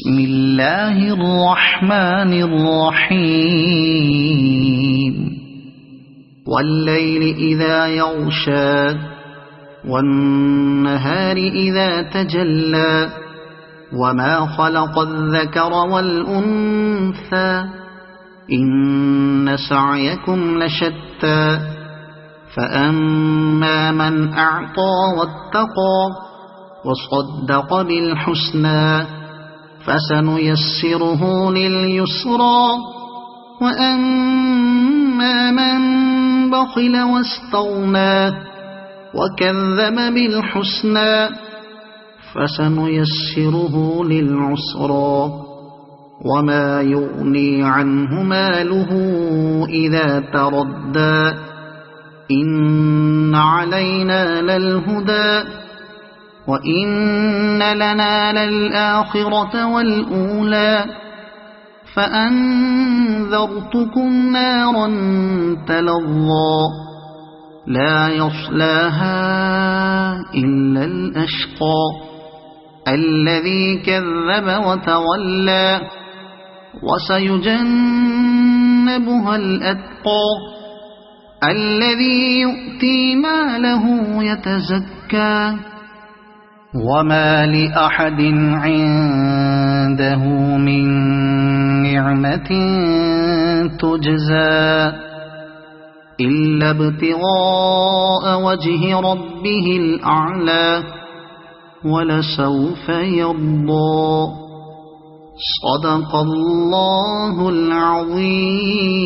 بسم اللہ الرحمن الرحیم واللیل اذا یغشی والنہار اذا تجلی وما خلق الذکر والانثى ان سعیکم لشتی فأما من اعطى واتقى وصدق بالحسنى فسنيسره لليسرى وأما من بخل واستغنى وكذب بالحسنى فسنيسره للعسرى وما يغني عنه ماله إذا تردى إن علينا للهدى وَإِنَّ لَنَا لَلْآخِرَةَ وَالْأُولَى فَأَنذَرْتُكُمْ نَارًا تَلَظَّى لَا يَصْلَاهَا إِلَّا الْأَشْقَى الَّذِي كَذَّبَ وَتَوَلَّى وَسَيُجَنَّبُهَا الْأَتْقَى الَّذِي يُؤْتِي مَالَهُ يَتَزَكَّى وما لأحد عنده من نعمة تجزى إلا ابتغاء وجه ربه الأعلى ولسوف يرضى صدق الله العظيم.